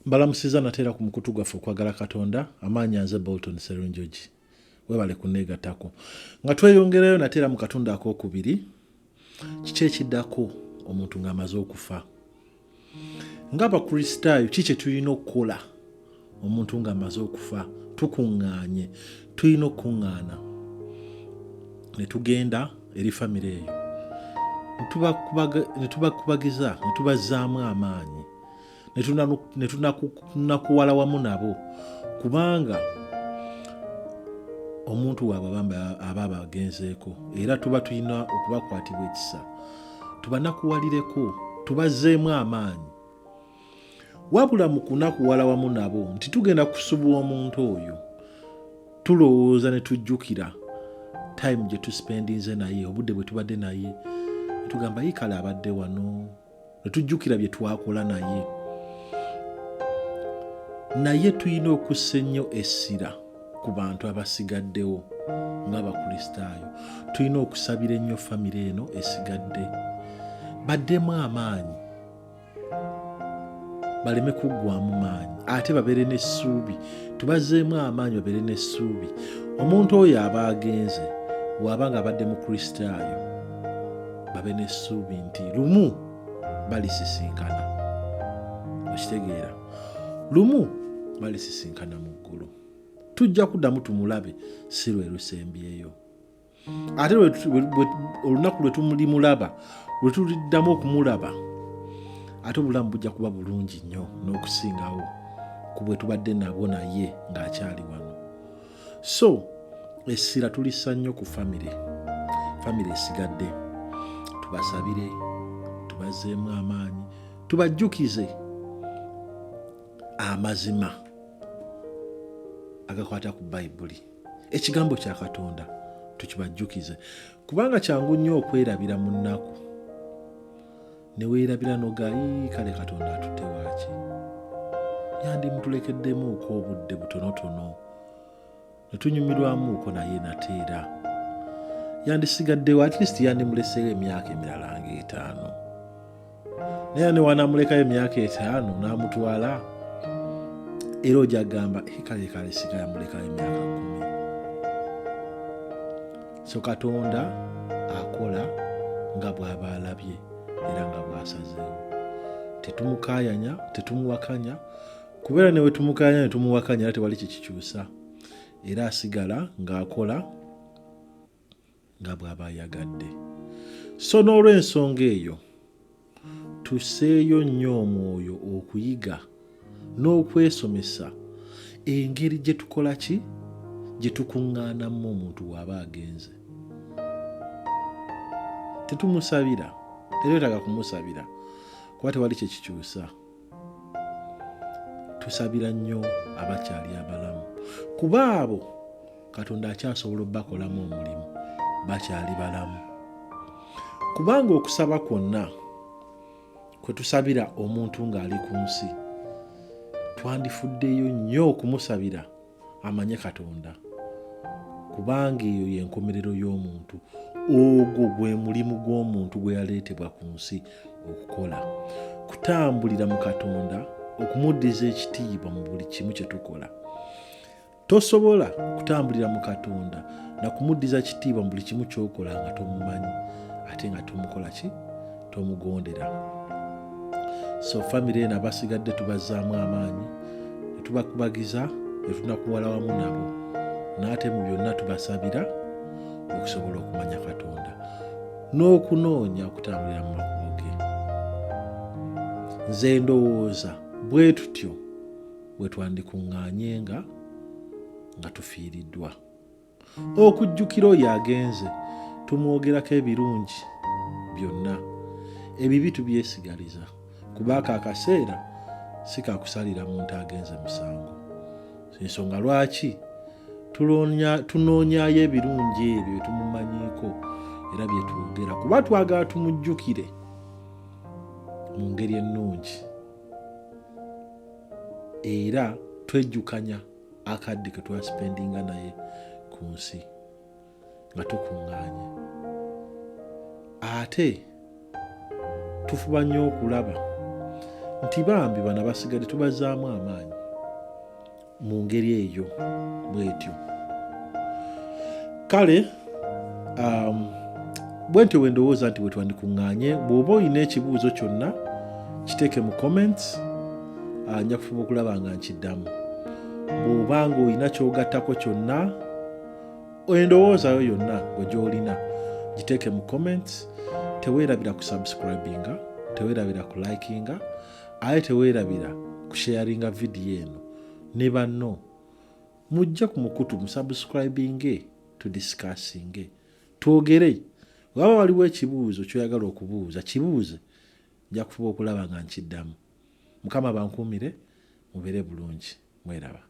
Mbalamusiza nateera ku mukutu gwaffe okwagala Katonda amaanyi nze Bolton Serunjogi webale kuneegattako nga tweyongerayo nateera mu katundu akokubiri kiki ekiddako omuntu ng'amaze okufa ng'abakristaayo kiki kye tulina okukola omuntu ng'amaze okufa tukuŋŋaanye tulina okuŋŋaana ne tugenda eri famire eyo ne tubakubagiza ne tubazzaamu amaanyi ne tunakuwala wamu nabo kubanga omuntu waabwe aba abagenzeeko era tuba tulina okubakwatibwa ekisa tubanakuwalireko tubazzeemu amaanyi wabula mu kunakuwala wamu nabo nti tugenda kusubwa omuntu oyo tulowooza ne tujjukira time gye tuspendinze naye obudde bwe tubadde naye tugamba yikale abadde wano ne tujjukira bye twakola naye tulina okussa ennyo essira ku bantu abasigaddewo ng'abakristaayo tulina okusabira ennyo famire eno esigadde baddemu amaanyi baleme kuggwamu maanyi ate babeere n'essuubi tubazzeemu amaanyi babeere n'essuubi omuntu oyo aba agenze bw'aba nga abadde mu kristaayo babe n'essuubi nti lumu balisisinkana okitegeera lumu balisisinkana mu ggulu tujja kuddamu tumulabe si lwe lusembyeyo ate olunaku lwe tumulimulaba lwe tuliddamu okumulaba ate obulamu bujja kuba bulungi nnyo n'okusingawo ku bwe tubadde nabwo naye ng'akyali wano so essira tulissa nnyo ku famire esigadde tubasabire tubazzeemu amaanyi tubajjukize amazima agakwata ku bayibuli ekigambo kya Katonda tukibajjukize kubanga kyangu nnyo okwerabira mu nnaku ne weerabira nogayi kale Katonda atutte waaki yandimutulekeddemuuko obudde butonotono ne tunyumirwamuuko naye nateera yandisigaddewo at least yandimuleseeyo emyaka emirala nga 5 naye ne wanamulekayo emyaka 5 n'amutwala era ojja gamba kale sika yamulekayo emyaka 10 so Katonda akola nga bw'aba alabye era nga bw'asazeewo tetumukaayanya tetumuwakanya kubeera newe tumukaayanya ne tumuwakanya era tewali kikikyusa era asigala ng'akola nga bw'aba ayagadde so n'olw'ensonga eyo tusseeyo nnyo omwoyo okuyiga n'okwesomesa engeri gye tukola ki gye tukuŋŋaanamu omuntu w'aba agenze tetumusabira tereetaga kumusabira kuba tewali kye kikyusa tusabira nnyo abakyali abalamu kuba abo Katonda akyasobola obbakolamu omulimu bakyali balamu kubanga okusaba kwonna kwe tusabira omuntu ng'ali ku nsi twandifuddeyo nnyo okumusabira amanye Katonda kubanga eyo y'enkomerero y'omuntu ogwo gwe mulimu gw'omuntu gwe yaleetebwa ku nsi okukola kutambulira mu Katonda okumuddiza ekitiibwa mu buli kimu kye tukola tosobola kutambulira mu Katonda na kumuddiza kitiibwa mu buli kimu ky'okola nga tomumanyi ate nga tomukola ki tomugondera so famire eno abasigadde tubazzaamu amaanyi ne tubakubagiza ne tunakuwala wamu nabo n'ate mu byonna tubasabira okusobola okumanya Katonda n'okunoonya okutambulira mu makubo ge nze ndowooza bwe tutyo bwe twandikuŋŋaanyenga nga tufiiriddwa okujjukira oyo agenze tumwogerako ebirungi byonna ebibi tubyesigaliza kubaako akaseera si kakusalira muntu agenze musango ensonga lwaki tunoonyaayo ebirungi ebyo bye tumumanyiiko era bye twogera kuba twagala tumujjukire mu ngeri ennungi era twejjukanya akadde ke twasipendinga naye ku nsi nga tukuŋŋaanye ate tufuba nnyo okulaba nti bambi bana basigadde tubazaamu amaanyi mu ngeri eyo bwetyo. Kale bwentyo bwe ndowooza nti bwe twandikuŋŋaanye. Bw'oba olina ekibuuzo kyonna kiteeke mu comments, nja kufuba okulaba nga nkiddamu. Bw'oba nga olina ky'ogattako kyonna, endowoozayo yonna gwe gy'olina giteeke mu comments. Teweerabira ku subscribinga, teweerabira ku likinga, ate teweerabira ku sharinga vidiyo eno ne banno. Mujja ku mukutu mu subscribinge, tudisikasinge, twogere. Waba waliwo ekibuuzo ky'oyagala okubuuza, kibuuze, nja kufuba okulaba nga nkiddamu. Mukama bankuumire, mubeere bulungi, mweraba.